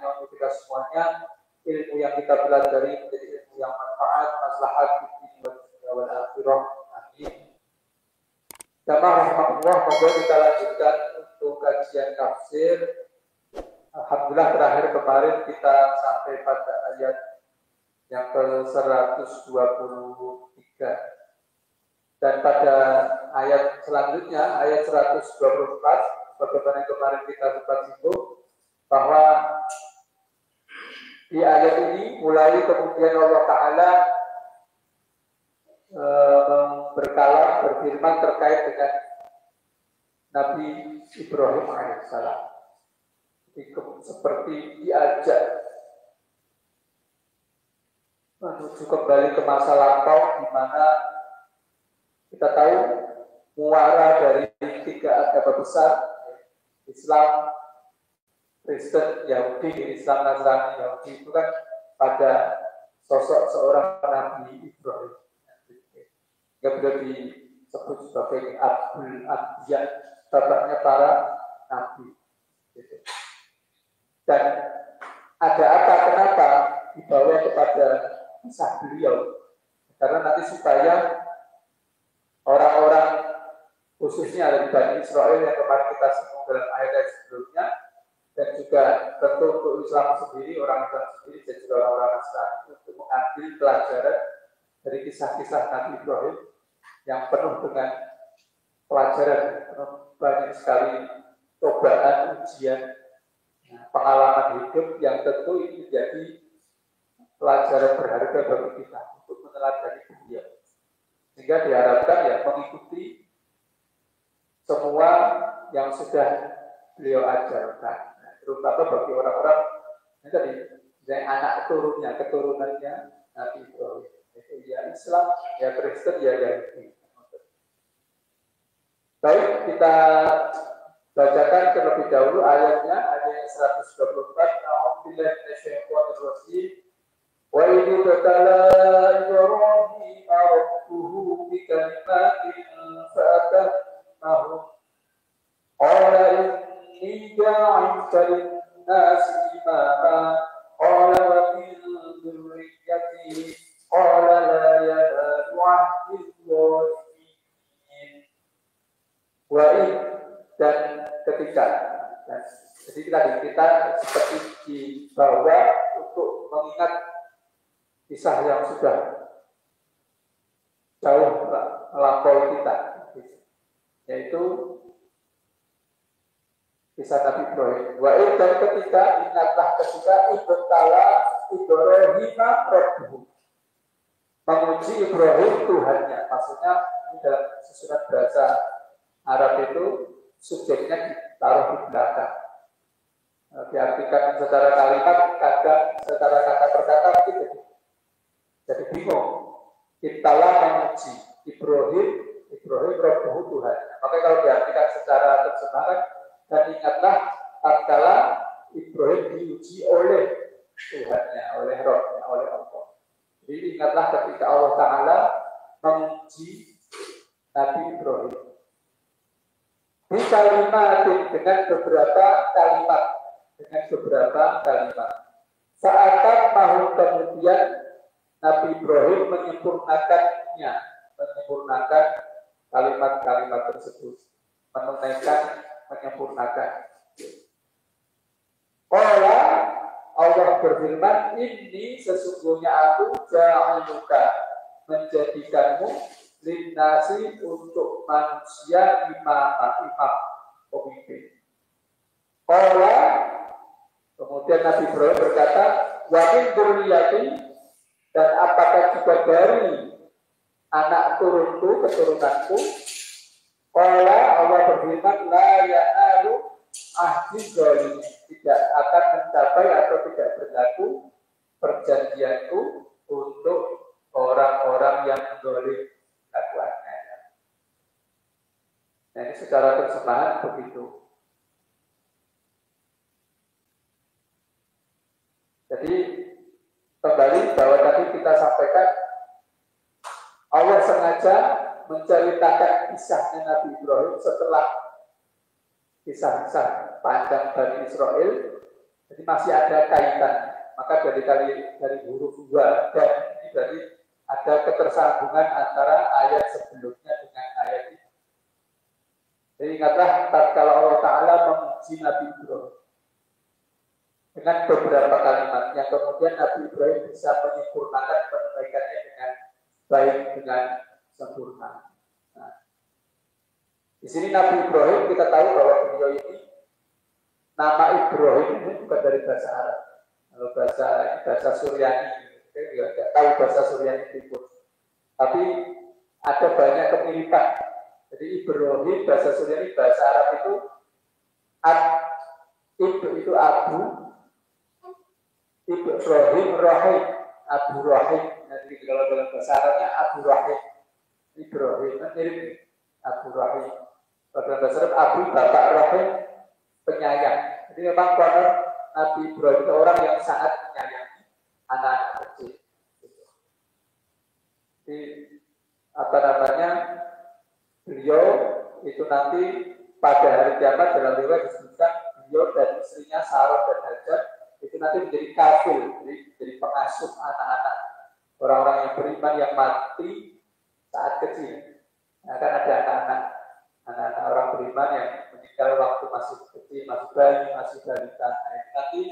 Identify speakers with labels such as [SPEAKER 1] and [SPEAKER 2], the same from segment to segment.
[SPEAKER 1] hanya untuk kita semuanya. Ilmu yang kita pelajari menjadi ilmu yang manfaat, maslahat di dunia wal akhirah. Amin. Jamaah rahmatullah, moga kita lanjutkan untuk kajian tafsir. Alhamdulillah terakhir kemarin kita sampai pada ayat yang ke-123. Dan pada ayat selanjutnya, ayat 124, bagaimana kemarin kita sempat singgung, bahwa di ayat ini mulai kemudian Allah Ta'ala berfirman terkait dengan Nabi Ibrahim alaihissalam. Seperti diajak menuju kembali ke masa lampau, di mana kita tahu muara dari tiga agama besar, Islam, Kristen, Yahudi, Islam, Nasrani, Yahudi, itu kan pada sosok seorang Nabi Ibrahim. Yang beliau disebut sebagai Abdul Anbiya, bapaknya para nabi. Dan ada apa, kenapa dibawa kepada kisah beliau? Karena nanti supaya orang-orang khususnya dari Bani Israel yang kemarin kita singgung dalam ayat sebelumnya, dan juga tentu untuk Islam sendiri, orang Islam sendiri, dan juga orang-orang Nasrani, untuk mengambil pelajaran dari kisah-kisah Nabi Ibrahim yang penuh dengan pelajaran, penuh banyak sekali cobaan, ujian, pengalaman hidup yang tentu ini menjadi pelajaran berharga bagi kita untuk meneladani beliau. Sehingga diharapkan ya mengikuti semua yang sudah beliau ajarkan, terutama bagi orang-orang yang tadi, yang anak turunnya, keturunannya Nabi Ibrahim, itu ya Islam, ya Kristen, ya Yahudi. Baik, kita bacakan terlebih dahulu ayatnya, ayat 124. A'udzubillahi minasyaitonir rajim. Wa idh tala Ibrahim rabbuhu bi kalimatin fa'atammahum. Qala inni ja'ilka lin-nasi imama. Qala wa min dzurriyyati. Qala la yanalu 'ahdil zalimin. Wa dan ketika. Jadi kita seperti dibawa untuk mengingat kisah yang sudah jauh melampaui kita, yaitu kisah Nabi Ibrahim. Dan ketika, ingatlah ketika ibtala Ibrahim rabbuhu, menguji Ibrahim Tuhannya. Maksudnya ini dalam susunan bahasa Arab itu subjeknya ditaruh di belakang. Diartikan secara kalimat, kadang secara kata per kata gitu. Jadi bingung. Ibtala menguji Ibrahim rabbuhu Tuhan. Maka kalau diartikan secara terjemahan, dan ingatlah tatkala Ibrahim diuji oleh Tuhannya, oleh Rabbnya, oleh Allah. Jadi ingatlah ketika Allah Ta'ala menguji Nabi Ibrahim. Di kalimat dengan beberapa kalimat. Saat mahu kemudian Nabi Ibrahim menyempurnakan kalimat-kalimat tersebut, menyempurnakan. Allah berfirman, ini sesungguhnya aku ja'iluka, menjadikanmu linnasi untuk manusia imam pemimpin. Kemudian Nabi Ibrahim berkata, wa min dzurriyyati, dan apakah juga dari anak turunku, keturunanku? Allah berfirman, la ya'alu ahdi zalimin, tidak akan mencapai atau tidak berlaku perjanjianku untuk orang-orang yang zalim lakuannya. Nah, ini secara terjemahan begitu. Jadi kembali bahwa tadi kita sampaikan Allah sengaja menceritakan kisahnya Nabi Ibrahim setelah kisah-kisah panjang Bani Israel. Jadi Jadi masih ada kaitan. Maka dari huruf dua dan ini berarti ada ketersambungan antara ayat sebelumnya dengan ayat ini. Jadi ingatlah kalau Allah Ta'ala memuji Nabi Ibrahim dengan beberapa kalimat yang kemudian Nabi Ibrahim bisa menyempurnakan perbaikannya dengan baik, dengan sempurna. Nah, di sini Nabi Ibrahim kita tahu bahwa beliau ini nama Ibrahim ini bukan dari bahasa Arab. Kalau bahasa Suryani, saya juga tidak tahu bahasa Suryani itu. Tapi ada banyak kemiripan. Jadi Ibrahim bahasa Suryani, bahasa Arab itu itu Abu, Ibrahim Rahim, Abu Rahim. Nanti kalau dalam bahasa Arabnya Abu Rahim, Ibrahim mirip Abu Rahim. Kalau dalam bahasa Arab Abu Bapak Rahim, penyayang. Jadi memang konon Nabi Ibrahim itu orang yang sangat menyayangi anak-anak kecil. Jadi apa namanya, beliau itu nanti pada hari kiamat dalam riwayat disebutkan beliau dan istrinya Sarah dan Hajar itu nanti menjadi kafil, jadi pengasuh anak-anak orang-orang yang beriman yang mati saat kecil. Nah, kan ada anak-anak orang beriman yang meninggal waktu masih kecil, masih bayi, masih balita. Nah, nanti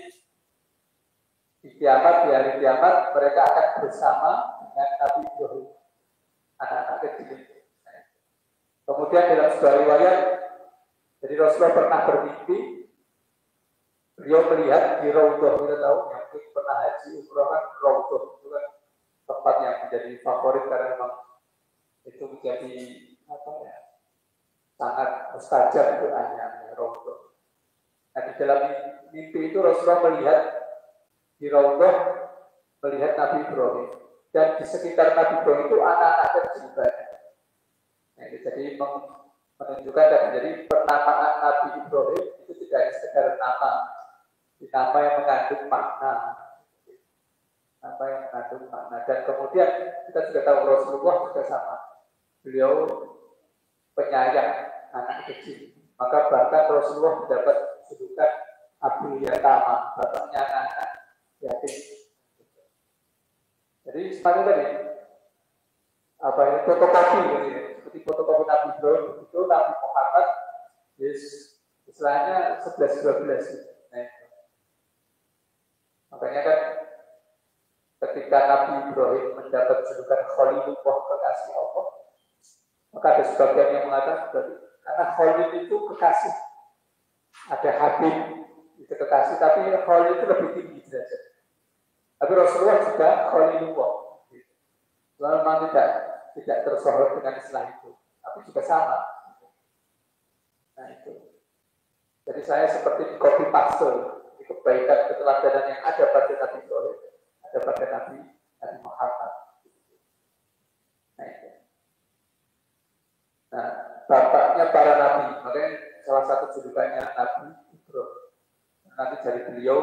[SPEAKER 1] di hari kiamat mereka akan bersama dengan Nabi Ibrahim, anak-anak kecil. Kemudian dalam sebuah riwayat, jadi Rasulullah pernah bermimpi, beliau melihat di Raudhah, kita tahu yang pernah haji umroh kan Raudhah itu kan tempat yang menjadi favorit karena memang itu menjadi apa ya, sangat mustajab doanya Raudhah. Nah, di dalam mimpi itu Rasulullah melihat di Raudhah, melihat Nabi Ibrahim, dan di sekitar Nabi Ibrahim itu anak-anak kecil banyak. Nah, jadi menunjukkan dan jadi penamaan Nabi Ibrahim itu tidak hanya sekedar nama yang mengandung makna, dan kemudian kita juga tahu Rasulullah juga sama, beliau penyayang anak kecil, maka bahkan Rasulullah mendapat julukan Abul Yatama, bapaknya anak yatim. Jadi seperti tadi apa ini fotokopi ini, seperti fotokopi Nabi Ibrahim itu Nabi Muhammad istilahnya 11-12 Nah, makanya kan ketika Nabi Ibrahim mendapat julukan Khalilullah, kekasih Allah, maka ada sebagian yang mengatakan karena Khalil itu kekasih, ada Habib itu kekasih, tapi Khalil itu lebih tinggi derajat. Tapi Rasulullah juga Khalilullah, memang tidak tersohor dengan istilah itu, tapi juga sama. Nah itu. Jadi saya seperti di copy paste, kebaikan keteladanan yang ada pada Nabi Ibrahim, ada pada Nabi Muhammad. Nah itu. Nah, bapaknya para nabi, makanya salah satu julukannya Nabi Ibrahim. Nanti dari beliau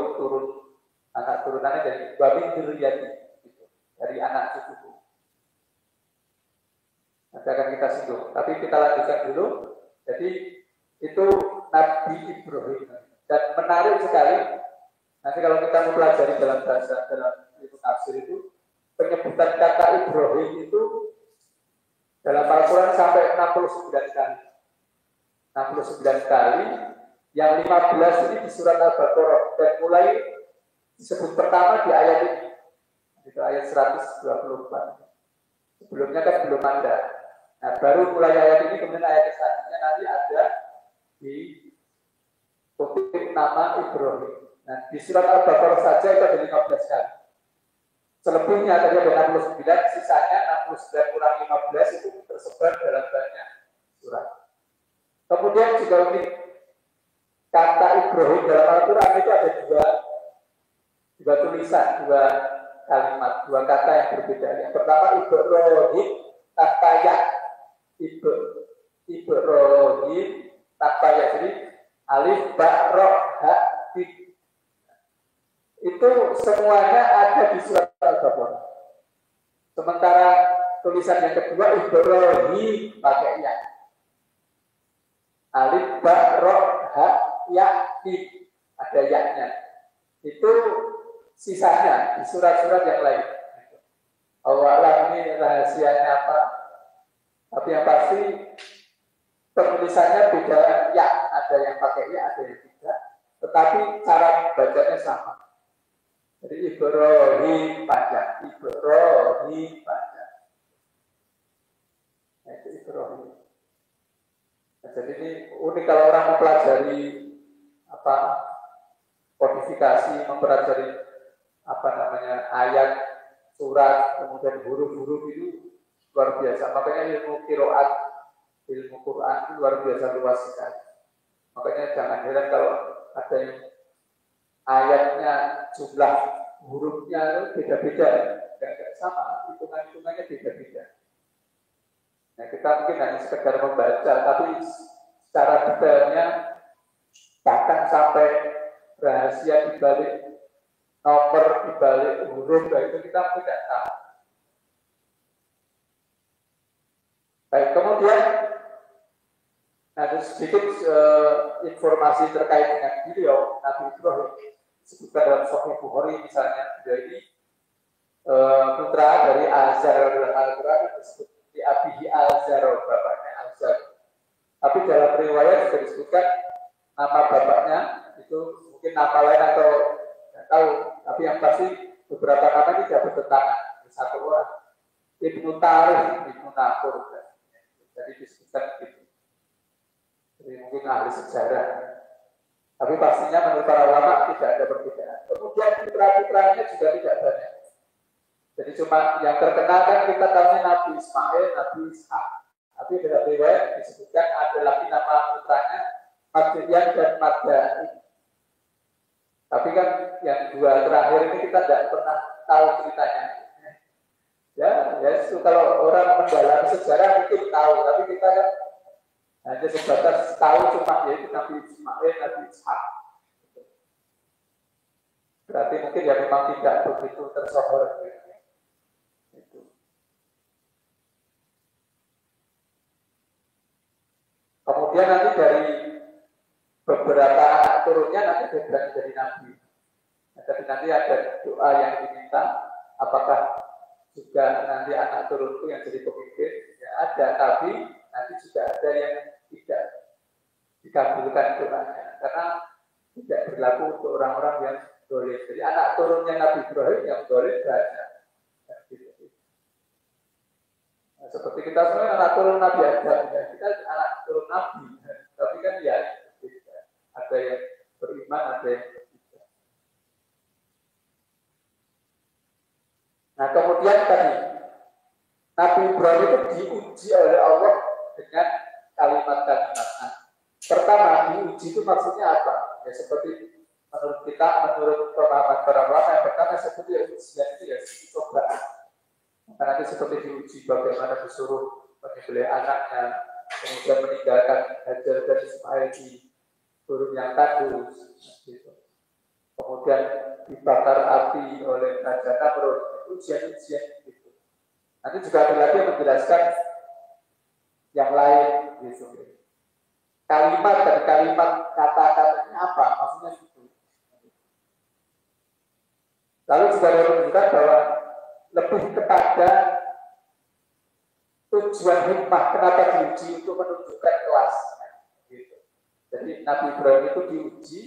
[SPEAKER 1] anak turunannya dari Babi Diriyati, dari anak cucuku. Nanti akan kita singgung, tapi kita lanjutkan dulu. Jadi itu Nabi Ibrahim, dan menarik sekali. Nanti kalau kita mempelajari dalam itu tafsir itu, penyebutan kata Ibrahim itu dalam Al-Quran sampai 69 kali. 69 kali, yang 15 ini di surat Al-Baqarah, dan mulai disebut pertama di ayat ini, itu ayat 124. Sebelumnya kan belum ada. Nah, baru mulai ayat ini, kemudian ayat selanjutnya nanti ada di kutip nama Ibrahim. Nah, di surat Al-Baqarah saja itu ada 15 kali. Selebihnya tadi ada 69, sisanya 69 kurang 15 itu tersebar dalam banyak surat. Kemudian juga unik, kata Ibrahim dalam Al-Quran itu ada dua tulisan, dua kalimat, dua kata yang berbeda. Yang pertama Ibrahim tanpa ya, Ibrahim tanpa ya, jadi alif ba ro ha ti. Itu semuanya ada di surat Al-Baqarah. Sementara tulisan yang kedua Ibrahim pakai ya, alif ba ro ha ya ti, ada ya-nya. sisanya di surat-surat yang lain. Allah ini rahasianya apa? Tapi yang pasti penulisannya beda ya, ada yang pakai ya, ada yang tidak. Tetapi cara bacanya sama. Jadi Ibrahim panjang, Ibrahim panjang. Nah, itu Ibrahim. Nah, jadi ini unik kalau orang mempelajari apa kodifikasi, mempelajari apa namanya ayat, surat, kemudian huruf-huruf itu luar biasa. Makanya ilmu qiraat, ilmu Quran itu luar biasa luas sekali. Makanya jangan heran kalau ada yang ayatnya jumlah hurufnya itu beda-beda, tidak sama, hitungannya beda-beda. Nah, kita mungkin hanya sekedar membaca, tapi secara detailnya bahkan sampai rahasia di balik nomor, di balik huruf, itu kita tidak tahu. Baik, kemudian ada sedikit informasi terkait dengan beliau Nabi Ibrahim. Sebutkan dalam Sahih Bukhari misalnya, jadi putra dari Azar dalam Al-Quran disebut di Abihi Azar, bapaknya Azar. Tapi dalam riwayat juga disebutkan nama bapaknya itu mungkin nama lain atau tidak tahu. Tapi yang pasti beberapa nama tidak bertentangan. Satu orang Ibnu Tarikh, Ibnu Naqur. Jadi disebutkan begitu. Jadi mungkin ahli sejarah. Tapi pastinya menurut para ulama tidak ada perbedaan. Kemudian putra-putranya juga tidak banyak. Jadi cuma yang terkenal kan kita tahunya Nabi Ismail, Nabi Ishak. Tapi dalam riwayat disebutkan ada lagi nama putranya Madian dan Madain. Tapi kan yang dua terakhir ini kita tidak pernah tahu ceritanya. Ya itu kalau orang mendalam sejarah mungkin tahu, tapi kita kan hanya sebatas tahu cuma yaitu Nabi Ismail, Nabi Ishak. Berarti mungkin ya memang tidak begitu tersohor. Itu. Kemudian nanti dari beberapa anak turunnya nanti berani jadi nabi. Nah, tapi nanti ada doa yang diminta, apakah juga nanti anak turunku yang jadi pemimpin? Ya ada, tapi nanti juga ada yang tidak dikabulkan doanya, karena tidak berlaku untuk orang-orang yang dolim. Jadi anak turunnya Nabi Ibrahim yang dolim banyak. Nah, seperti kita semua anak turun Nabi Adam, ya. Kita anak turun Nabi, tapi kan ya ada yang beriman, ada yang tidak. Nah kemudian tadi Nabi Ibrahim itu diuji oleh Allah dengan kalimat-kalimat. Nah, pertama diuji itu maksudnya apa? Ya seperti menurut kita, menurut pemahaman para ulama, yang pertama seperti ujian itu ya cobaan. Karena nanti seperti diuji bagaimana disuruh menyembelih anaknya, kemudian meninggalkan Hajar dan Ismail di gurun yang tandus, gitu. Kemudian dibakar api oleh Raja Namrud, ujian-ujian gitu. Nanti juga ada lagi yang menjelaskan yang lain, gitu. Kalimat dan kalimat kata-katanya apa? Maksudnya gitu. Lalu juga ada menunjukkan bahwa lebih kepada tujuan hikmah kenapa diuji untuk menunjukkan kelas. Gitu. Jadi Nabi Ibrahim itu diuji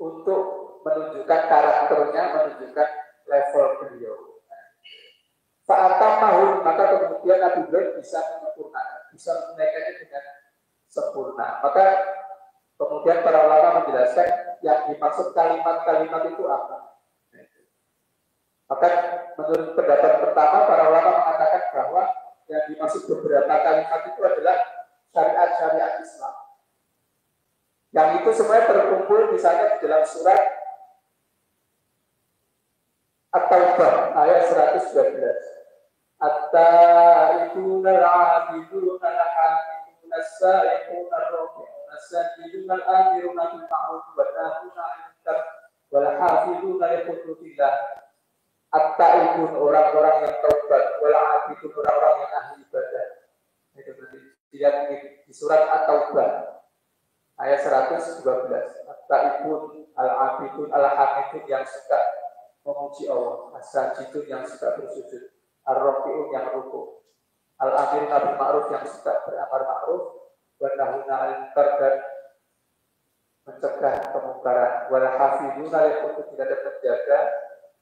[SPEAKER 1] untuk menunjukkan karakternya, menunjukkan level beliau. Saat tahun maka kemudian Nabi Ibrahim bisa menyempurnakan, bisa menaikannya dengan sempurna. Maka kemudian para ulama menjelaskan yang dimaksud kalimat-kalimat itu apa. Maka menurut pendapat pertama para ulama mengatakan bahwa yang dimaksud beberapa kalimat itu adalah syariat-syariat Islam. Yang itu semuanya terkumpul misalnya di dalam surat At-Taubah ayat 112. At-taibuna al-'abiduna al-hamiduna as-sa'iquna ar-rafi'una as-sajiduna al-amiruna bil ma'ruf wa nahuna 'anil munkar wal hafizuna li hudutillah. At-taibun orang-orang yang taubat, wal 'abidun orang-orang yang ahli ibadah. Itu nanti dilihat di surat At-Taubah ayat 112. At-Taibun, Al-Abidun, Al-Hamidun yang suka memuji Allah, As-Sajidun yang suka bersujud, Ar-Rafi'un yang ruku, Al-Amirun bil Ma'ruf yang suka beramar ma'ruf, wa nahuna 'anil munkar dan mencegah kemungkaran, wal hafiduna li hudud tidak dapat menjaga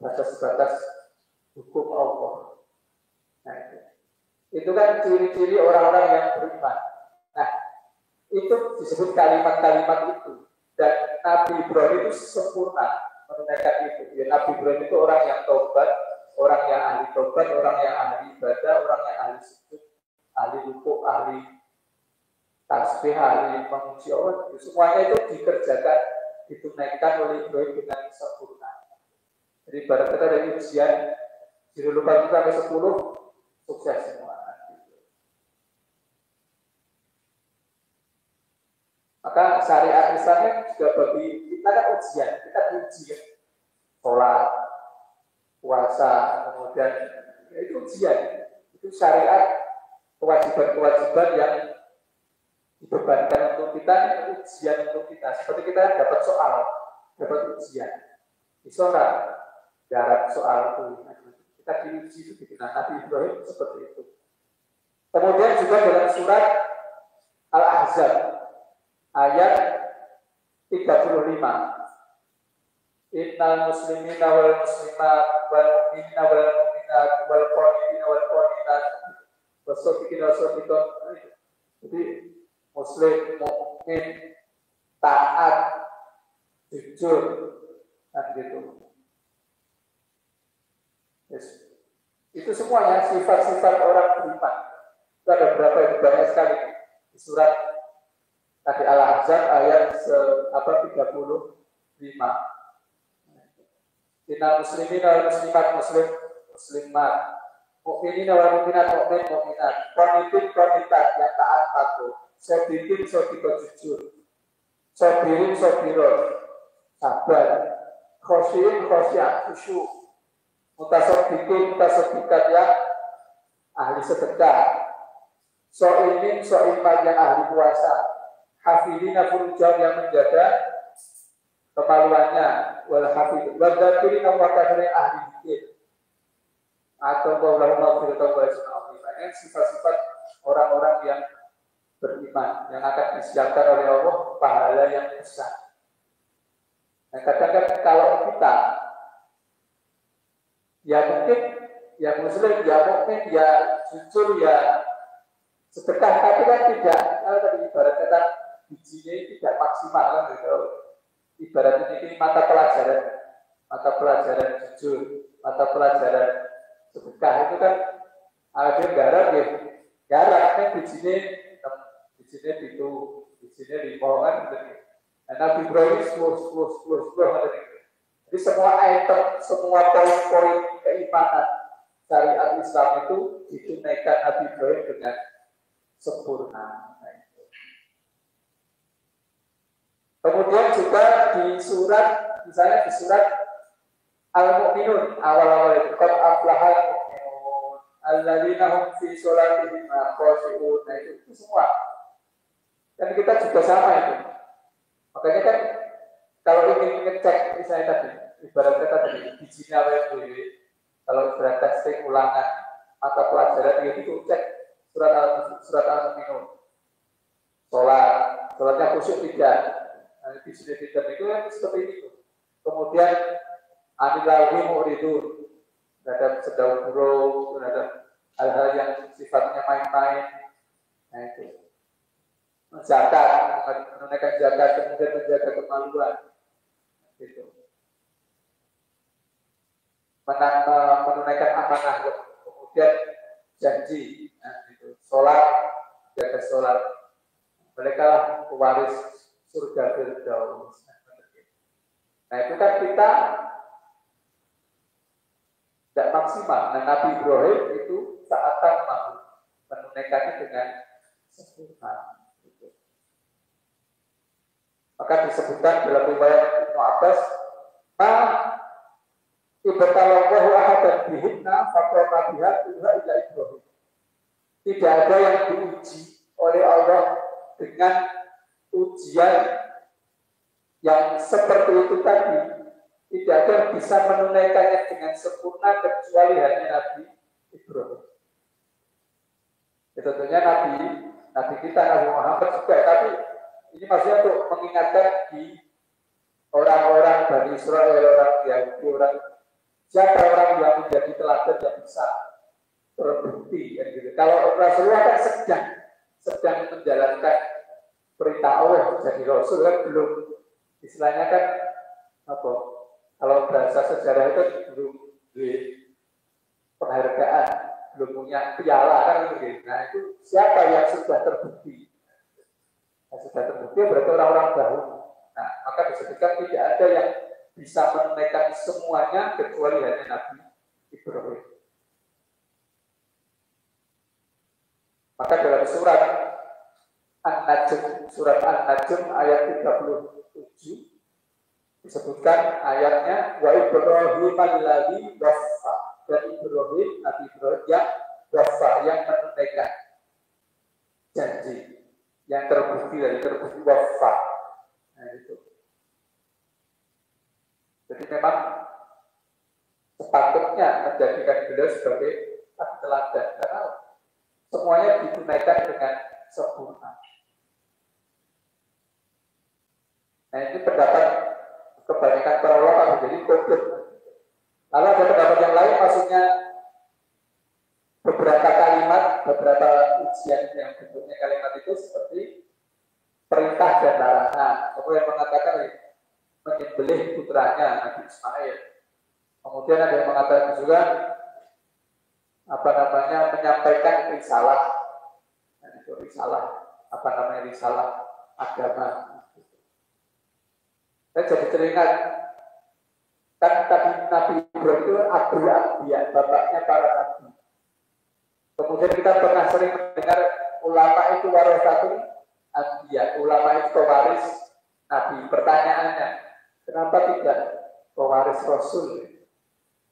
[SPEAKER 1] batas-batas hukum Allah. Nah, itu kan ciri-ciri orang-orang yang beriman. Nah, itu disebut kalimat-kalimat itu. Dan Nabi Ibrahim itu sempurna menunaikan itu. Ya, Nabi Ibrahim itu orang yang tobat, orang yang ahli tobat, orang yang ahli ibadah, orang yang ahli sujud, ahli rukuk, ahli tasbih, ahli memuji Allah. Semuanya itu dikerjakan, ditunaikan oleh Ibrahim dengan sempurna. Jadi pada kita dari ujian, judul lupa kita sampai 10, sukses semua. Maka syariat Islam juga bagi kita kan ujian, kita diuji ya. Sholat, puasa, kemudian ya itu ujian. Itu syariat, kewajiban-kewajiban yang dibebankan untuk kita, ujian untuk kita. Seperti kita dapat soal, dapat ujian. Di sholat, darat soal itu. Kita diuji begitu. Nah, Nabi Ibrahim seperti itu. Kemudian juga dalam surat Al-Ahzab ayat 35. Innal muslimina wal muslimat wal mu'minina wal mu'minat wal qanitina wal qanitat was-sadiqina was-sadiqat. Jadi muslim, mukmin, taat, jujur, dan gitu. Yes. Itu semuanya sifat-sifat orang beriman. Itu ada berapa? Banyak sekali di surat tadi Al-Ahzab ayat 35. Inna muslimin wal muslimat muslimat mukminin wal mukminat mukminat qanitin qanitat yang taat patuh, sadiqin sadiqah jujur, sabirin sabirun sabar, khosyin khosyat khusyuk, mutasaddiqin mutasaddiqat yang ahli sedekah, so'imin so'iman yang ahli puasa, hafidina furujah yang menjaga kemaluannya, wal hafid wal dzakirina wa kadhari ahli dzikir, atau bahwa maghfiratan wa rizqan. Sifat-sifat orang-orang yang beriman yang akan disiapkan oleh Allah pahala yang besar. Nah, kadang-kadang kalau kita ya mungkin ya muslim, ya mukmin, ya jujur, ya sedekah, tapi kan tidak, kalau tadi ibarat kata bijinya tidak maksimal kan gitu. Ibarat ini mata pelajaran jujur, mata pelajaran sedekah itu kan ada garap ya, garap kan bijinya itu, bijinya dibawakan gitu. Dan Nabi Ibrahim 10. Jadi semua item, semua poin-poin keimanan syariat Islam itu ditunaikan Nabi Ibrahim dengan sempurna. Kemudian juga di surat, misalnya di surat Al-Mu'minun awal-awal itu qad aflahal mu'minun alladzina hum fi sholatihim khashi'un. Nah itu semua. Dan kita juga sama itu. Makanya kan kalau ingin ngecek misalnya tadi ibarat kata tadi bijinya WSBW, kalau ibarat testing ulangan mata pelajaran itu cek surat Al-Mu'minun. Sholatnya khusyuk tidak. Di sini tidak itu yang seperti itu. Kemudian anilahi mu'ridun, terhadap sedang buruk, terhadap hal-hal yang sifatnya main-main. Nah itu. Zakat, menunaikan zakat, kemudian menjaga kemaluan. Gitu. Menunaikan amanah, kemudian janji. Nah, gitu. Sholat, jaga sholat. Mereka lah pewaris surga Firdaus. Nah itu kan kita tidak maksimal. Nah Nabi Ibrahim itu seakan mampu menunaikannya dengan sempurna. Maka disebutkan dalam riwayat Ibnu Abbas, ma ibtalallahu ahadan bihinna faqama biha illa Ibrahim. Tidak ada yang diuji oleh Allah dengan ujian yang seperti itu tadi tidak ada yang bisa menunaikannya dengan sempurna kecuali hanya Nabi Ibrahim. Ya, tentunya Nabi kita Nabi Muhammad juga, tapi ini maksudnya untuk mengingatkan di orang-orang Bani Israel, orang Yahudi, orang siapa orang yang menjadi teladan yang bisa terbukti, ya gitu. Kalau Rasulullah kan sedang menjalankan perintah Allah jadi Rasul kan belum, istilahnya kan apa? Kalau bahasa sejarah itu belum penghargaan, belum punya piala kan gitu. Nah itu siapa yang sudah terbukti? Yang sudah terbukti berarti orang-orang dahulu. Nah maka disebutkan tidak ada yang bisa menunaikan semuanya kecuali hanya Nabi Ibrahim. Maka dalam surat An-Najm ayat 37 disebutkan ayatnya wa Ibrahim alladzi waffa, dan Ibrahim, Nabi Ibrahim yang waffa, yang menunaikan janji, yang terbukti waffa. Nah itu. Jadi memang sepatutnya menjadikan beliau sebagai teladan karena semuanya ditunaikan dengan sempurna. Nah ini pendapat kebanyakan para ulama menjadi kode. Lalu ada pendapat yang lain, maksudnya beberapa kalimat, beberapa ujian yang bentuknya kalimat itu seperti perintah dan larangan. Kemudian mengatakan menyembelih putranya Nabi Ismail. Kemudian ada yang mengatakan juga menyampaikan risalah. Nah, itu risalah risalah agama. Saya jadi teringat kan tadi Nabi Ibrahim itu Abdul Anbiya, bapaknya para nabi. Kemudian kita pernah sering mendengar ulama itu warasatul anbiya, ulama itu pewaris nabi. Pertanyaannya, kenapa tidak pewaris Rasul?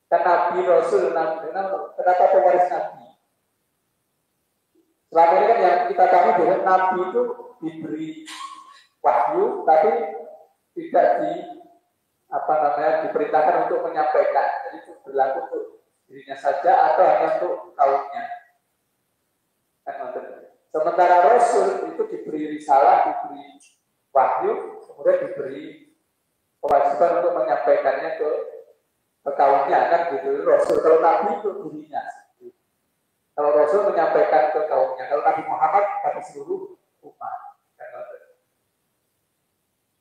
[SPEAKER 1] Kan Nabi Rasul, kenapa pewaris Nabi? Selama ini kan yang kita tahu bahwa Nabi itu diberi wahyu, tapi tidak diperintahkan untuk menyampaikan. Jadi itu berlaku untuk dirinya saja atau hanya untuk kaumnya. Sementara Rasul itu diberi risalah, diberi wahyu, kemudian diberi kewajiban untuk menyampaikannya ke kaumnya, kan gitu. Rasul, kalau Nabi itu dirinya. Kalau Rasul menyampaikan ke kaumnya, kalau Nabi Muhammad pada seluruh umat.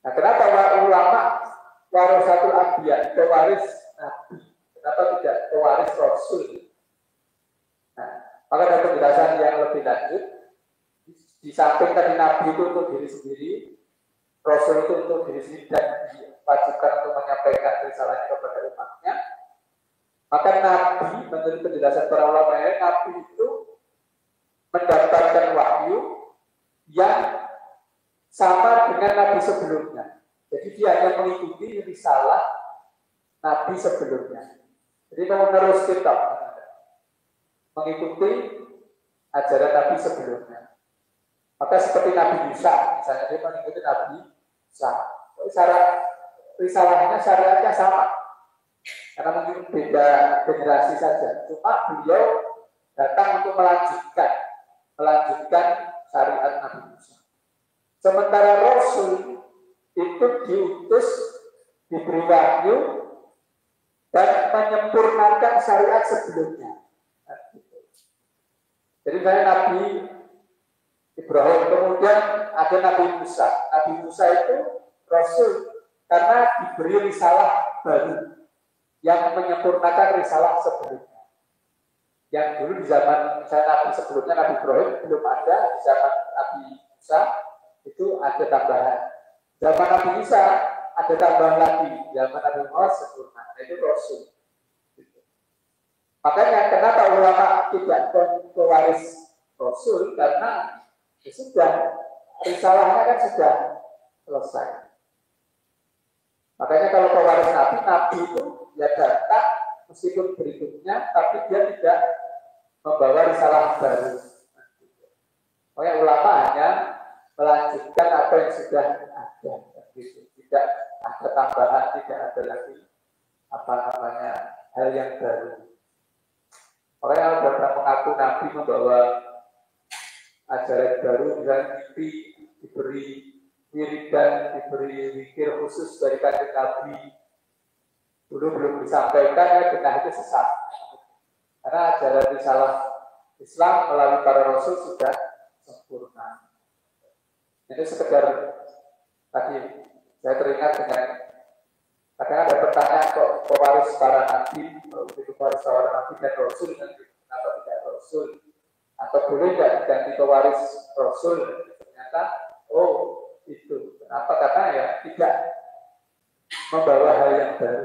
[SPEAKER 1] Nah, kenapa ulama warasatul anbiya, pewaris nabi? Kenapa tidak pewaris Rasul? Nah, maka ada penjelasan yang lebih lanjut. Di samping tadi Nabi itu untuk diri sendiri, Rasul itu untuk diri sendiri dan diwajibkan untuk menyampaikan risalahnya kepada umatnya. Maka Nabi, menurut penjelasan para ulama, Nabi itu mendapatkan wahyu yang sama dengan Nabi sebelumnya. Jadi dia hanya mengikuti risalah Nabi sebelumnya. Jadi mau menerus kita mengikuti ajaran Nabi sebelumnya. Maka seperti Nabi Musa, misalnya dia mengikuti Nabi Musa. Risalahnya, syariatnya sama. Karena mungkin beda generasi saja. Cuma beliau datang untuk melanjutkan syariat Nabi Musa. Sementara Rasul itu diutus, diberi wahyu, dan menyempurnakan syariat sebelumnya. Jadi saya Nabi Ibrahim, kemudian ada Nabi Musa. Nabi Musa itu Rasul karena diberi risalah baru yang menyempurnakan risalah sebelumnya. Yang dulu di zaman misalnya Nabi sebelumnya, Nabi Ibrahim belum ada, di zaman Nabi Musa itu ada tambahan. Zaman Nabi Isa ada tambahan lagi. Zaman Nabi Muhammad sempurna. Nah, itu Rasul. Makanya kenapa ulama tidak pewaris Rasul? Karena sudah risalahnya kan sudah selesai. Makanya kalau pewaris Nabi itu ya datang meskipun berikutnya, tapi dia tidak membawa risalah baru. Makanya ulama hanya melanjutkan apa yang sudah ada. Gitu. tidak ada tambahan, tidak ada lagi hal yang baru. Makanya kalau pernah mengaku Nabi membawa ajaran baru, misalnya diberi wiridan, diberi zikir khusus dari kanjeng Nabi, dulu belum disampaikan, ya benar itu sesat. Karena ajaran risalah Islam melalui para rasul sudah sempurna. Ini sekedar tadi saya teringat dengan kadang ada pertanyaan kok pewaris para nabi, pewaris para nabi dan rasul, kenapa tidak rasul? Atau boleh tidak diganti pewaris rasul? Ternyata itu. Kenapa? Karena ya tidak membawa hal yang baru,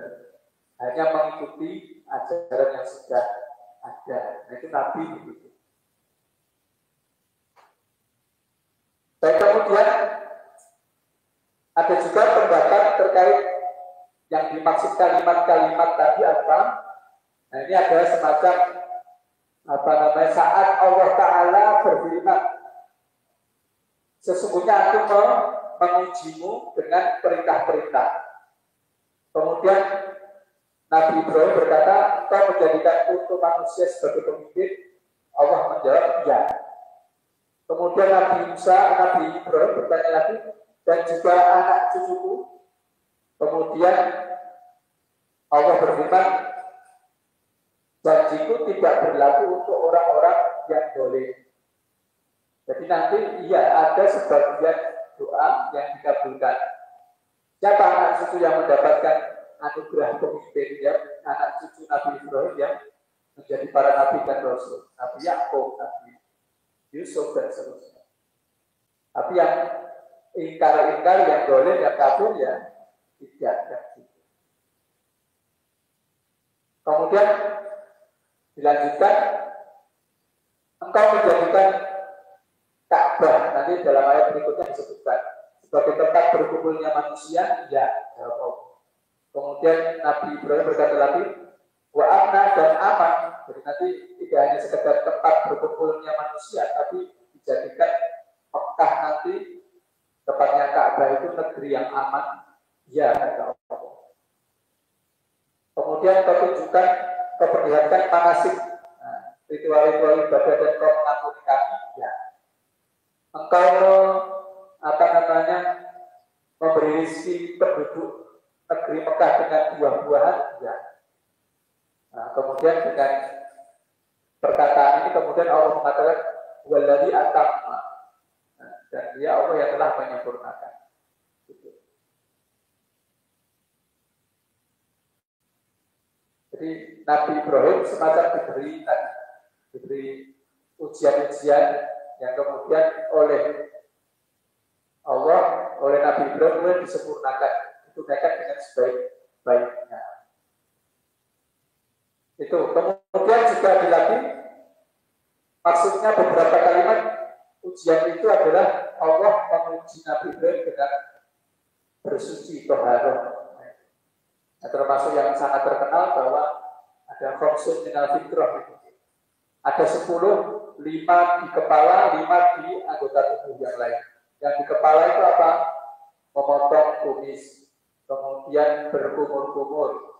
[SPEAKER 1] hanya mengikuti ajaran yang sudah ada. Nah, itu Nabi begitu. Dan kemudian ada juga pendapat terkait yang dimaksud kalimat-kalimat tadi apa? Nah, ini adalah semacam saat Allah Ta'ala berfirman, sesungguhnya aku mengujimu dengan perintah-perintah. Kemudian Nabi Ibrahim berkata, engkau menjadikan untuk manusia sebagai pemimpin. Allah menjawab, ya. Kemudian Nabi Ibrahim bertanya lagi, dan juga anak cucuku. Kemudian Allah berfirman, janjiku tidak berlaku untuk orang-orang yang boleh. Jadi nanti ada sebagian doa yang dikabulkan. Siapa anak cucu yang mendapatkan anugerah pemimpin, ya, anak cucu Nabi Ibrahim yang menjadi para nabi dan rasul, Nabi Yakub, Nabi Yusuf dan seterusnya. Tapi yang ingkar yang boleh, yang kafir ya tidak. Kemudian dilanjutkan, engkau menjadikan Ka'bah, nanti dalam ayat berikutnya disebutkan sebagai tempat berkumpulnya manusia, ya. Kemudian Nabi Ibrahim berkata lagi, wa amna dan aman. Jadi nanti tidak hanya sekedar tempat berkumpulnya manusia, tapi dijadikan Mekah nanti tepatnya Ka'bah itu negeri yang aman, ya, kata Allah. Kemudian kau tunjukkan, kau perlihatkan manasik, ritual-ritual ibadah dan kau mengampuni kami, ya. Engkau memberi rezeki penduduk negeri Mekah dengan buah-buahan, ya. Nah, kemudian dengan perkataan ini kemudian Allah mengatakan waladhi atamma, dan dia Allah yang telah menyempurnakan. Gitu. Jadi Nabi Ibrahim semacam diberi ujian-ujian yang kemudian oleh Allah, oleh Nabi Ibrahim disempurnakan, digunakan dengan sebaik-baiknya. Itu kemudian juga dilatih, maksudnya beberapa kalimat ujian itu adalah Allah menguji Nabi Ibrahim dengan bersuci toharoh. Nah, termasuk yang sangat terkenal bahwa ada khamsun minal fitrah. Ada 10, 5 di kepala, 5 di anggota tubuh yang lain. Yang di kepala itu apa? Memotong kumis, kemudian berkumur-kumur,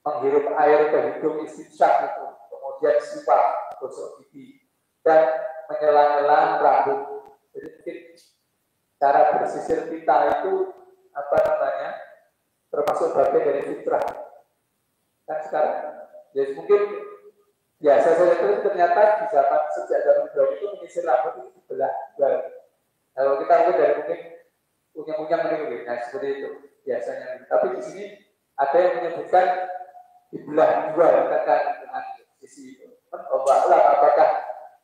[SPEAKER 1] menghirup air ke hidung istinsyak itu, kemudian sipak, gosok gigi, dan menyela-nyela rambut. Jadi mungkin cara bersisir kita itu termasuk bagian dari fitrah. Kan sekarang, jadi mungkin biasa saja itu ternyata di zaman sejak zaman Ibrahim itu menyisir rambut itu dibelah. Kalau kita mungkin dari mungkin punya mungkin, nah seperti itu biasanya. Tapi di sini ada yang menyebutkan dibelah dua, katakan dengan sisi itu. Allah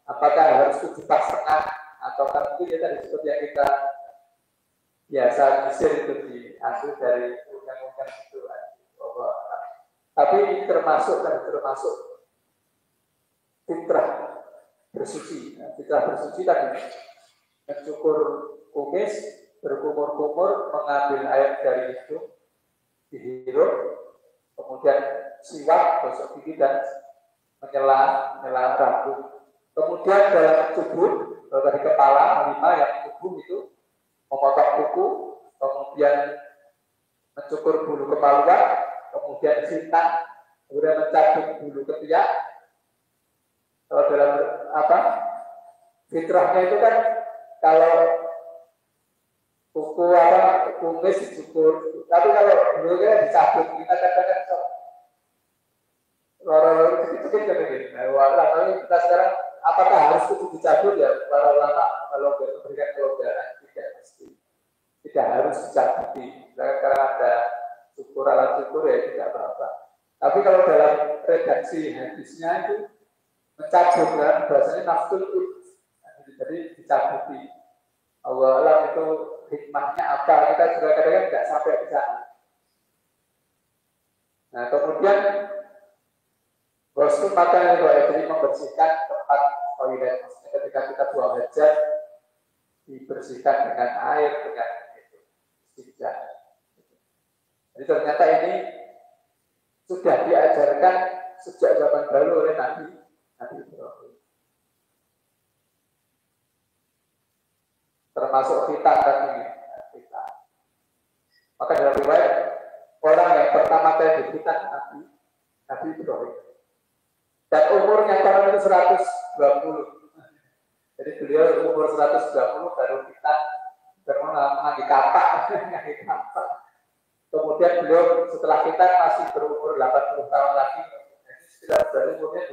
[SPEAKER 1] apakah harus 7 pas setengah atau mungkin ya tadi seperti yang kita biasa menyisir itu diambil dari undang-undang itu. Tapi termasuk fitrah bersuci. Nah, fitrah bersuci tadi mencukur kumis, berkumur-kumur, mengambil air dari hidung, dihirup, kemudian siwak, gosok gigi dan menyela rambut. Kemudian dalam tubuh, dari kepala 5 yang tubuh itu memotong kuku, kemudian mencukur bulu kemaluan, kemudian khitan, kemudian mencabut bulu ketiak. Kalau dalam fitrahnya itu kan kalau kuku kumis dicukur, tapi kalau bulunya dicabut, kita kadang-kadang lorong sedikit kan begini. Nah, tapi kita sekarang apakah harus kuku dicabut ya? Para ulama kalau memberikan kelonggaran tidak pasti, tidak harus dicabuti. Karena ada cukur alat cukur ya tidak apa-apa. Tapi kalau dalam redaksi hadisnya itu mencabut kan, bahasanya nafsul jadi dicabuti. Allah alam itu hikmahnya apa? Kita juga kadang-kadang tidak sampai ke sana. Nah kemudian Rasul maka jadi membersihkan tempat toilet. Maksudnya ketika kita buang hajat dibersihkan dengan air, dengan istinja. Jadi ternyata ini sudah diajarkan sejak zaman dahulu oleh Nabi Ibrahim. Termasuk kita dan ini kita. Maka dalam riwayat orang yang pertama kali dihitan Nabi Ibrahim. Dan umurnya tahun itu 120. Jadi beliau umur 120 baru kita mengambil kapak. Kemudian beliau setelah kita masih berumur 80 tahun lagi. Jadi sekitar berarti umurnya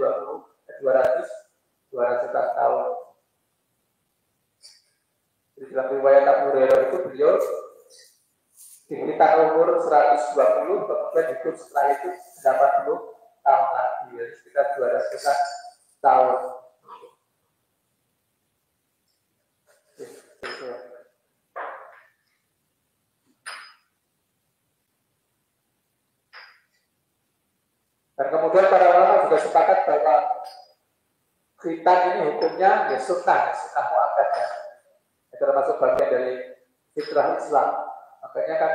[SPEAKER 1] 200 tahun. Di dalam riwayat Abu Hurairah itu beliau dihitan umur 120, kemudian hidup setelah itu 80 tahun lagi, ya, sekitar 200 tahun. Dan kemudian para ulama juga sepakat bahwa khitan ini hukumnya ya sunnah muakkadah. Termasuk bagian dari fitrah Islam. Makanya kan,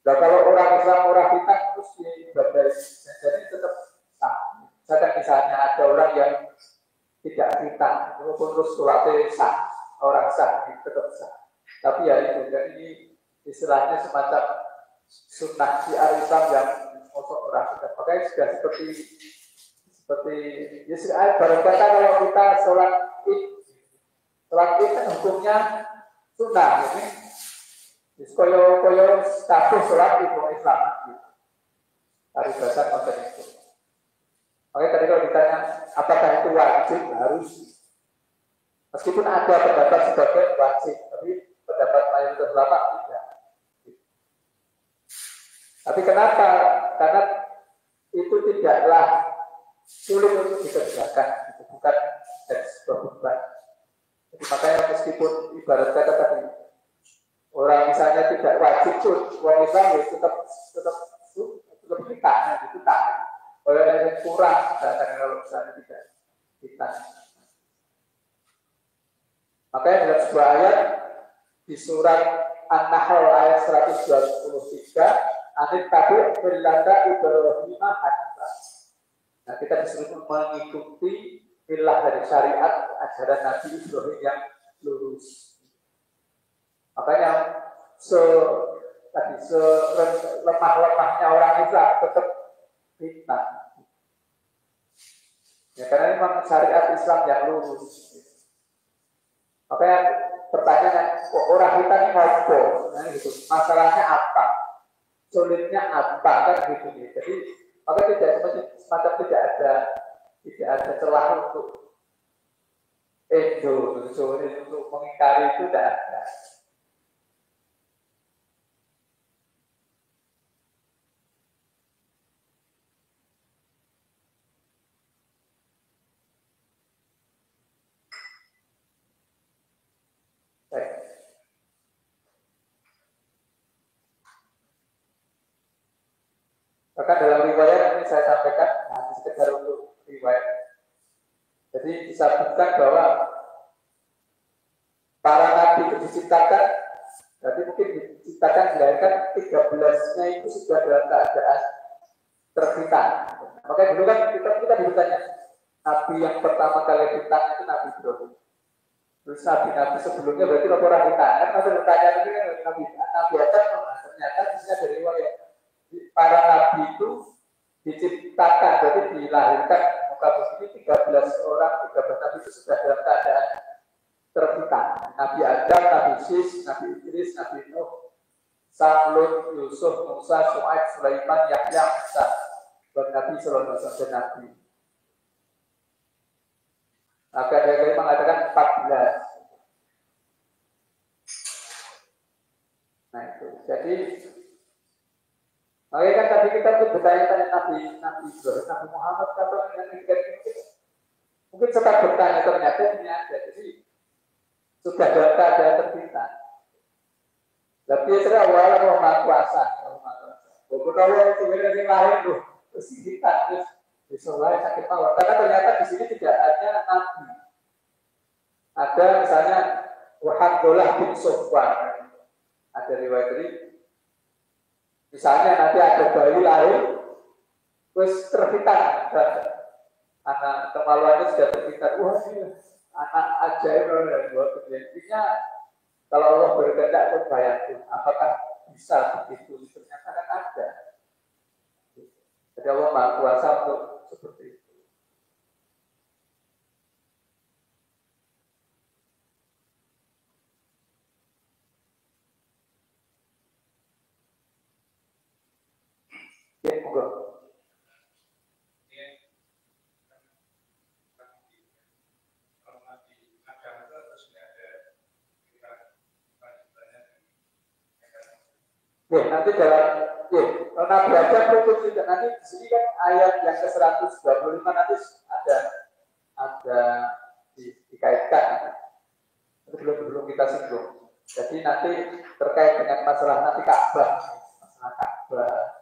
[SPEAKER 1] kalau orang Islam orang khitan terus diibadai, jadi tetap sah. Misalnya ada orang yang tidak khitan, walaupun terus sholatnya sah, orang sah, tetap sah. Tapi ya itu, jadi ini istilahnya semacam sunnah syiar Islam yang masuk orang khitan. Makanya sudah seperti ya barang kata kalau kita sholat Id kan hukumnya sunnah, ini koyo status sholat itu Islam. Paribasan macam itu. Makanya tadi kalau ditanya apakah itu wajib, harus. Meskipun ada pendapat sebagian wajib, tapi pendapat mayoritas ulama tidak. Tapi kenapa? Karena itu tidaklah sulit untuk dikerjakan, itu bukan dari sebuah beban. Jadi makanya meskipun ibarat kata tadi orang misalnya tidak wajib pun orang Islam ya tetap kita, itu tak. Kalau yang kurang, karena kalau misalnya tidak kita. Makanya dalam sebuah ayat di surat An-Nahl ayat 123, anit tabi berlanda Ibrahim hanifah. Nah kita disuruh mengikuti milah dari syariat ajaran Nabi Ibrahim yang lurus. Makanya lemah-lemahnya orang Islam tetap fitnah. Ya karena memang syariat Islam yang lurus. Makanya pertanyaan kok orang kita ini ngopo? Nah gitu. Masalahnya apa? Sulitnya apa kan gitu. Jadi maka semacam tidak ada celah untuk untuk mengingkari itu tidak ada. Maka dalam riwayat ini saya sampaikan, sekedar untuk riwayat. Jadi disebutkan bahwa para nabi itu diciptakan, berarti mungkin diciptakan dilahirkan 13-nya itu sudah dalam keadaan terhitan. Makanya dulu kan kita ditanya, nabi yang pertama kali hitan itu Nabi Ibrahim. Terus nabi-nabi sebelumnya berarti orang hitan. Kan ada pertanyaan ini kan nabi Adam ternyata di sini ada riwayat para nabi itu diciptakan, jadi dilahirkan muka bumi 13 orang, 13 nabi itu sudah dalam keadaan terpikat. Nabi Adam, Nabi Sis, Nabi Idris, Nabi Nuh, Samud, Yusuf, Musa, Su'aib, Sulaiman, Yahya, Musa, dan Nabi Sallallahu Alaihi Wasallam Nabi. Maka dia mengatakan 14. Nah itu, jadi makanya kan tadi kita tuh bertanya-tanya Nabi Ibrahim, Nabi Muhammad, atau yang mungkin sempat bertanya, ternyata ini ada. Jadi sudah data ada terpisah. Tapi saya awalnya mau maha kuasa. Bukan awal sebenarnya yang lain tuh, terus kita terus disolai sakit mawar. Karena ternyata di sini tidak ada nabi. Ada misalnya Abdullah bin Sofwan. Ada riwayat ini. Misalnya nanti ada bayi lahir, terus terfitan, anak kemaluannya sudah terfitan. Wah, ini anak ajaib dan buat intinya kalau Allah berkehendak pun bayangkan apakah bisa begitu? Ternyata kan ada. Jadi Allah Maha Kuasa untuk seperti itu. Ya, monggo. Ya, nanti dalam Nabi Adam berikut juga nanti di sini kan ayat yang ke-125 nanti ada dikaitkan. Belum kita singgung. Jadi nanti terkait dengan masalah nanti Ka'bah, masalah Ka'bah.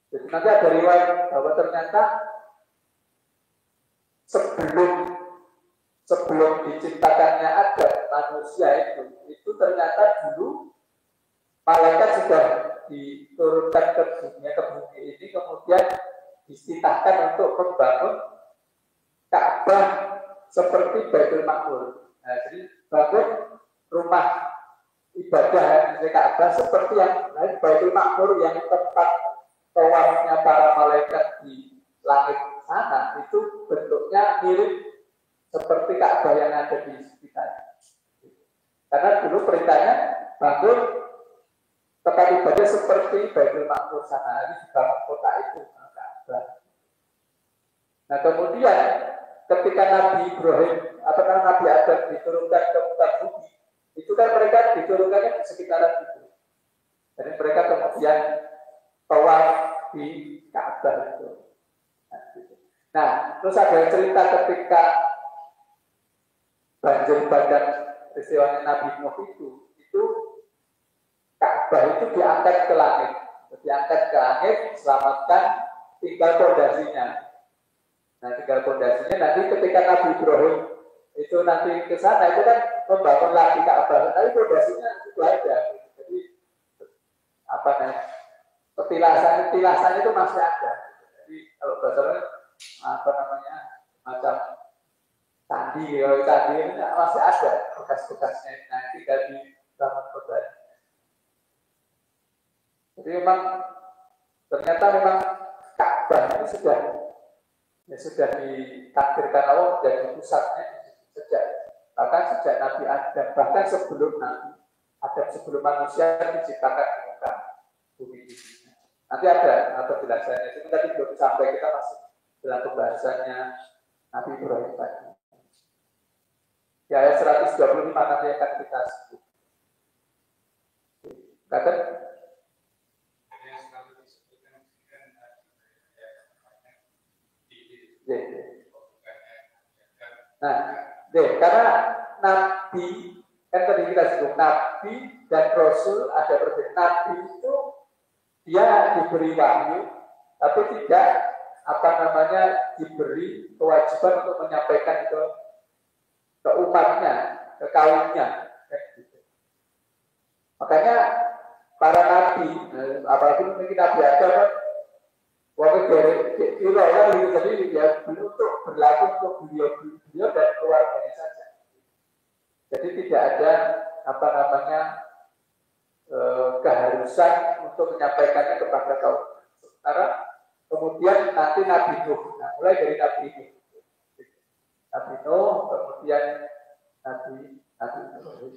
[SPEAKER 1] Jadi nanti ada riwayat bahwa ternyata sebelum diciptakannya ada manusia itu ternyata dulu malaikat sudah diturunkan ke bumi ini, kemudian dititahkan untuk membangun Ka'bah seperti Baitul Ma'mur. Nah, jadi bangun rumah ibadah di Ka'bah seperti yang lain Baitul Ma'mur yang tempat tawafnya para malaikat di langit sana itu bentuknya mirip seperti Ka'bah yang ada di sekitar. Karena dulu perintahnya bangun tempat ibadah seperti Baitul Ma'mur sana, ini di dalam kota itu. Nah kemudian ketika Nabi Ibrahim atau Nabi Adam diturunkan ke muka bumi, itu kan mereka diturunkannya di sekitaran itu. Jadi mereka kemudian tawaf di Ka'bah itu. Nah, terus ada cerita ketika banjir bandang peristiwanya Nabi Nuh itu Ka'bah itu diangkat ke langit, diselamatkan, tinggal fondasinya. Nah, tinggal fondasinya nanti ketika Nabi Ibrahim itu nanti ke sana itu kan membangun lagi Ka'bah, tapi fondasinya itu ada. Jadi apa namanya? Petilasan itu masih ada. Jadi kalau bahasanya apa namanya macam candi ini masih ada bekas-bekasnya. Nah, tinggal di bangun fondasi. Jadi memang ternyata memang Ka'bah itu sudah ditakdirkan Allah menjadi pusatnya bahkan sejak Nabi Adam, bahkan sebelum Nabi Adam, sebelum manusia diciptakan di muka bumi ini. Nanti ada penjelasannya. Itu tadi belum sampai, kita masih dalam pembahasannya Nabi Ibrahim tadi. Di ayat 125 nanti akan kita sebut. Kata nah, karena Nabi kan tadi kita sebut Nabi dan Rasul ada perbedaan. Nabi itu dia diberi wahyu, tapi tidak diberi kewajiban untuk menyampaikan ke umatnya, ke kaumnya. Makanya para nabi, apalagi mungkin Nabi Adam, waktu dari Ibrahim itu jadi dia untuk berlaku untuk beliau dan keluarganya saja. Jadi tidak ada keharusan untuk menyampaikannya kepada kaum. Sementara kemudian nanti Nabi Nuh, nah, mulai dari Nabi Nuh, kemudian Nabi Nuh.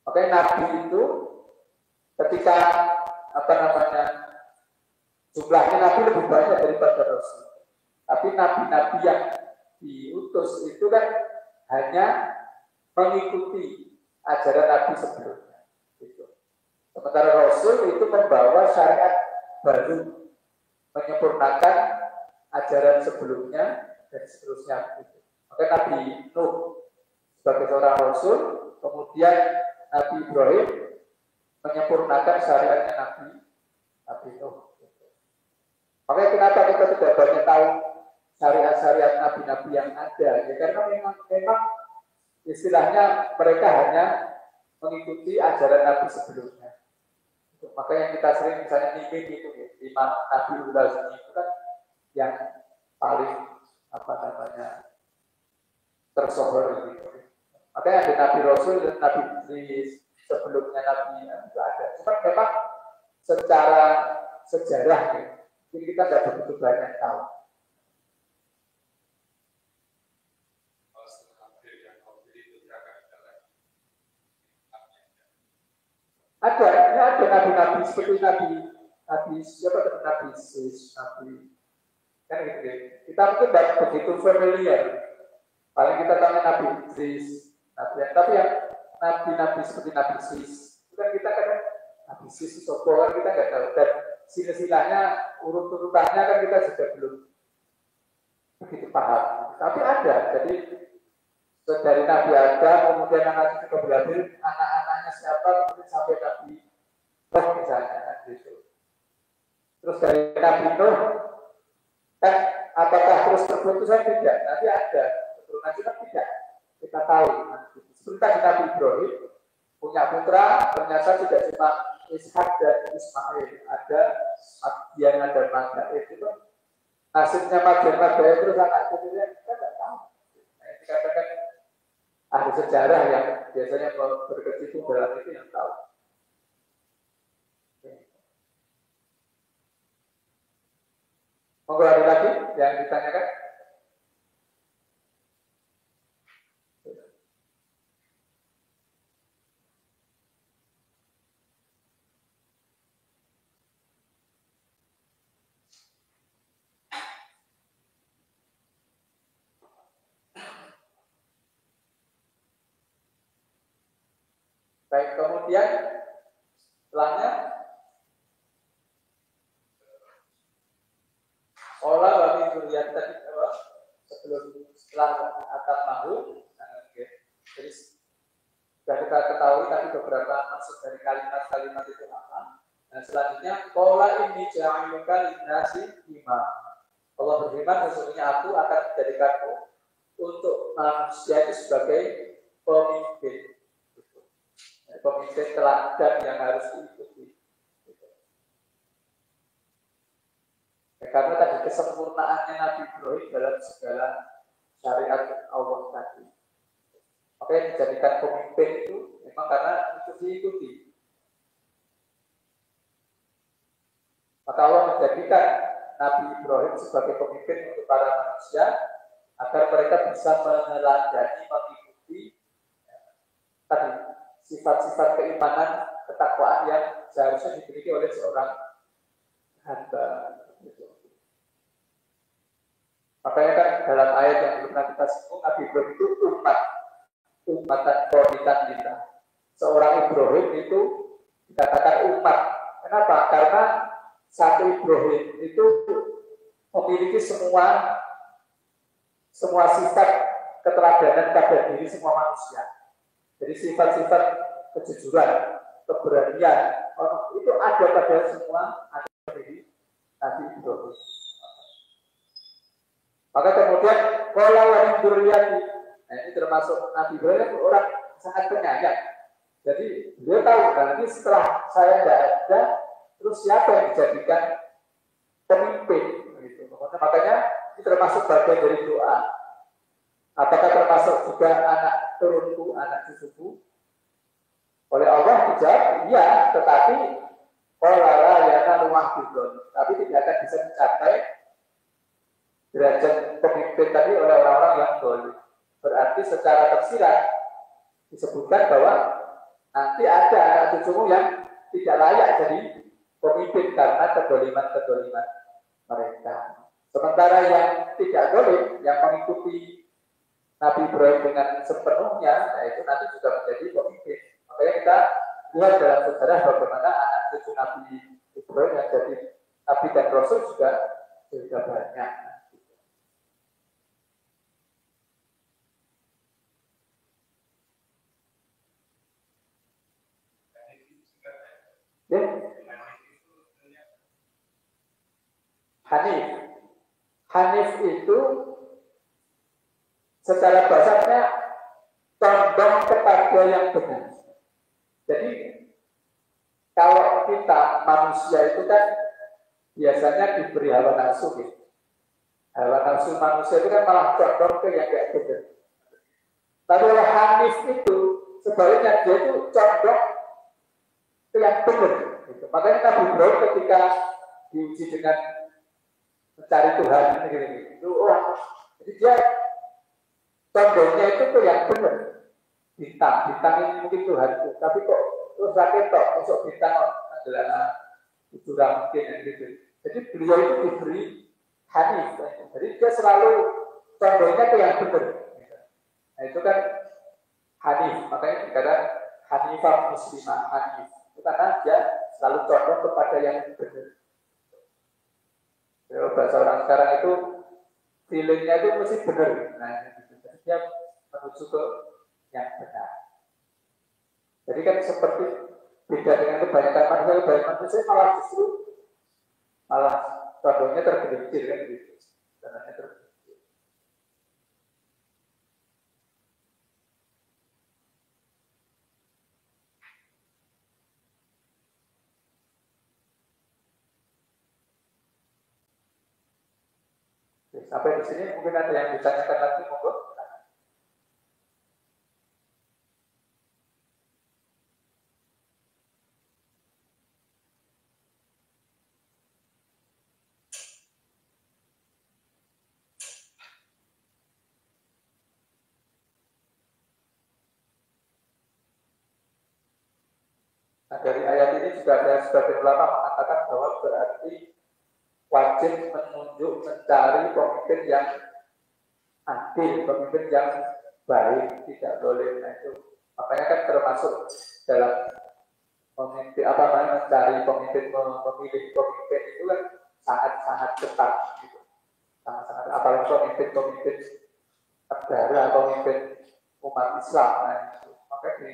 [SPEAKER 1] Oke, Nabi itu ketika jumlahnya Nabi lebih banyak daripada Rasul. Tapi nabi-nabi yang diutus itu kan hanya mengikuti ajaran Nabi sebelumnya. Gitu. Sementara Rasul itu membawa syariat baru, menyempurnakan ajaran sebelumnya dan seterusnya. Gitu. Maka Nabi Nuh sebagai seorang Rasul, kemudian Nabi Ibrahim menyempurnakan syariatnya Nabi Nuh. Makanya kenapa kita tidak banyak tahu syariat-syariat nabi-nabi yang ada? Ya, karena memang istilahnya mereka hanya mengikuti ajaran nabi sebelumnya. Makanya kita sering misalnya nimin itu, Imam Nabi Ulazmi itu kan yang paling tersohor gitu. Makanya ada Nabi Rasul dan Nabi Idris, sebelumnya Nabi juga ada. Cuma memang secara sejarah jadi kita tidak begitu banyak tahu. Ada nabi-nabi seperti Nabi siapa tadi Nabi Sis, Nabi kan gitu. Kita mungkin tidak begitu familiar. Paling kita tanya Nabi Idris, tapi yang nabi-nabi seperti Nabi Sis, itu kan kita kan Nabi Sis Sopo kan kita nggak tahu, dan silsilahnya urut-urutannya kan kita juga belum begitu paham. Tapi ada, jadi dari Nabi Adam, kemudian anaknya ke Ibrahim, anak-anaknya siapa, kemudian sampai Nabi Nuh misalnya, gitu. Terus dari Nabi Nuh, kan apakah terus terputusnya tidak? Nanti ada keturunan kita tidak, kita tahu. Seperti Nabi Ibrahim punya putra, ternyata tidak cuma Ishak dan Ismail, ada Madian, ada Madain, itu nasibnya Madian terus anak kemudian kita tidak tahu. Nah, ini katakan ahli sejarah yang biasanya berkecimpung dalam itu yang tahu. Monggo ada lagi yang ditanyakan? Baik, kemudian setelahnya olah wali durian tadi setelah akan mahu. Jadi sudah kita ketahui tadi beberapa maksud dari kalimat-kalimat itu apa. Dan selanjutnya olah ini ja'iluka linnasi imam. Allah berfirman, sesungguhnya aku akan menjadikanmu untuk manusia itu sebagai pemimpin. Pemimpin teladan yang harus diikuti. Ya, karena tadi kesempurnaannya Nabi Ibrahim dalam segala syariat Allah tadi. Makanya dijadikan pemimpin itu memang karena itu diikuti. Maka Allah menjadikan Nabi Ibrahim sebagai pemimpin untuk para manusia agar mereka bisa meneladani, mengikuti tadi sifat-sifat keimanan, ketakwaan yang seharusnya dimiliki oleh seorang hamba. Makanya kan dalam ayat yang belum kita singgung, Nabi Ibrahim itu umatan qanitan kita. Seorang Ibrahim itu dikatakan umat. Kenapa? Karena satu Ibrahim itu memiliki semua sifat keteladanan pada diri semua manusia. Jadi sifat-sifat kejujuran, keberanian, itu ada pada semua, ada di Nabi Ibrahim. Maka kemudian kalau yang duriani, nah ini termasuk Nabi Ibrahim orang sangat penyayang. Jadi dia tahu, nanti setelah saya tidak ada, terus siapa yang dijadikan pemimpin? Gitu. Makanya ini termasuk bagian dari doa. Apakah termasuk juga anak turunku, anak cucuku? Oleh Allah dijawab, iya, tetapi olala yana lumahdudon, tapi tidak akan bisa mencapai derajat pemimpin tadi oleh orang-orang yang dolim. Berarti secara tersirat disebutkan bahwa nanti ada anak cucumu yang tidak layak jadi pemimpin karena kedoliman-kedoliman mereka. Sementara yang tidak dolim, yang mengikuti Nabi Ibrahim dengan sepenuhnya, yaitu nanti juga menjadi pemimpin. Makanya kita lihat dalam sejarah bagaimana anak cucu Nabi Ibrahim yang jadi Nabi dan Rasul juga banyak. Ya. Hanif itu secara bahasanya condong kepada yang benar. Jadi kalau kita manusia itu kan biasanya diberi hawa nafsu gitu. Hawa nafsu manusia itu kan malah condong ke yang kayak benar. Tapi kalau Hanif itu sebaliknya dia itu condong ke yang benar. Gitu. Makanya Nabi Ibrahim ketika diuji dengan mencari Tuhan itu jadi dia condongnya itu ke yang benar. Bintang ini mungkin Tuhanku, tapi kok terus rakyat tok masuk bintang adalah curang mungkin gitu. Jadi beliau itu diberi Hanif, jadi dia selalu condongnya ke yang benar. Nah itu kan Hanif, makanya dikatakan Hanifah Muslimah Hanif. Itu karena dia selalu condong kepada yang benar. Kalau bahasa orang sekarang itu feelingnya itu mesti benar. Nah, gitu. Jadi dia menuju ke yang benar. Jadi kan seperti beda dengan kebanyakan manusia malah justru malah condongnya tergelincir kan gitu. Caranya tergelincir. Oke, sampai di sini mungkin ada yang ditanyakan lagi monggo. Nah, dari ayat ini juga ada sebagian ulama mengatakan bahwa berarti wajib menunjuk mencari pemimpin yang adil, pemimpin yang baik, tidak boleh. Nah itu makanya kan termasuk dalam memimpin mencari pemimpin, memilih pemimpin itu kan sangat-sangat ketat gitu. Sangat-sangat apalagi pemimpin negara, pemimpin umat Islam. Nah itu makanya di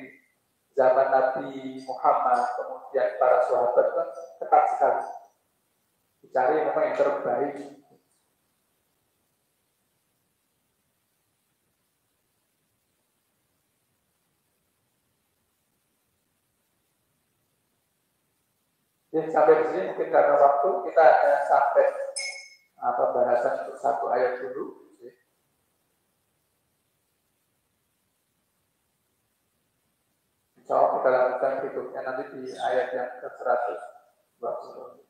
[SPEAKER 1] zaman Nabi Muhammad kemudian para sahabat kan ketat sekali dicari memang yang terbaik. Jadi sampai di sini mungkin karena waktu kita ada sampai pembahasan untuk satu ayat dulu. Insya Allah kita lanjutkan berikutnya nanti di ayat yang ke-120.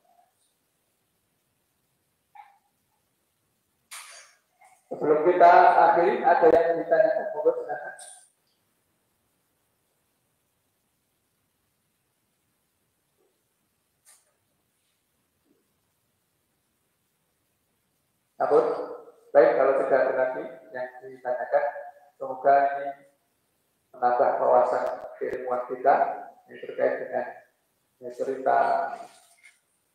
[SPEAKER 1] Sebelum kita akhiri, ada yang ditanyakan, monggo silakan. Namun, baik kalau tidak ada lagi yang ditanyakan, semoga ini menambah wawasan keilmuan kita yang terkait dengan cerita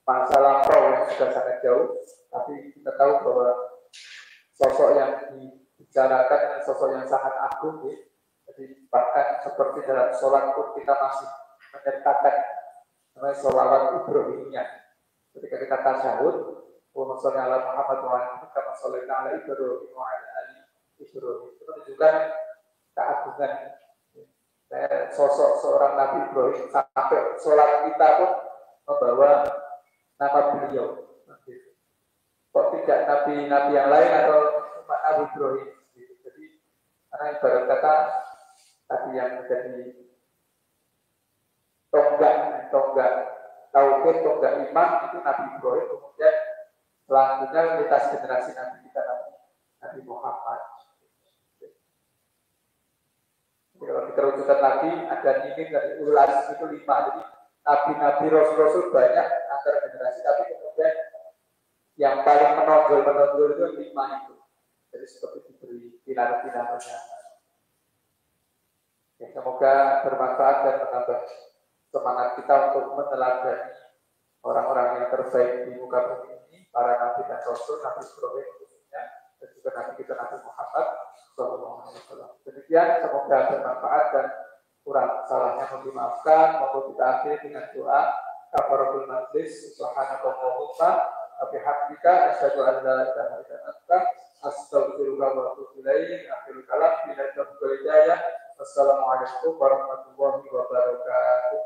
[SPEAKER 1] masa lampau yang sudah sangat jauh, tapi kita tahu bahwa sosok yang dibicarakan sosok yang sangat agung, ya. Jadi bahkan seperti dalam sholat pun kita masih menyertakan namanya sholawat Ibrahimiyah. Ketika kita tasyahud, Allahumma sholli ala Muhammad wa ala Muhammad kama shallaita ala Ibrahim wa ala ali Ibrahim. Itu menunjukkan keagungan sosok seorang Nabi Ibrahim, sampai sholat kita pun membawa nama beliau. Kok tidak nabi-nabi yang lain atau cuma Nabi Ibrahim? Jadi karena ibarat kata tadi yang menjadi tonggak tauhid, tonggak iman itu Nabi Ibrahim, kemudian selanjutnya lintas generasi Nabi kita Nabi Muhammad. Jadi kalau dikerucutkan lagi ada ini dari ulas itu 5. Jadi Nabi-Nabi Rasul-Rasul banyak antar generasi, tapi kemudian yang paling menonjol itu 5 itu. Jadi seperti diberi pilar-pilarnya. Ya, semoga bermanfaat dan menambah semangat kita untuk meneladani orang-orang yang terbaik di muka bumi ini, para nabi dan rasul, Nabi Ibrahim khususnya, dan juga Nabi kita Nabi Muhammad SAW. Demikian, semoga bermanfaat dan kurang salahnya mohon dimaafkan. Mohon kita akhiri dengan doa kafaratul majlis. Subhanallahumma wa bihamdika asyhadu an la ilaha illa anta astaghfiruka wa atubu ilaik. Akhirul kalam bila taufiq wal hidayah. Wassalamualaikum warahmatullahi wabarakatuh.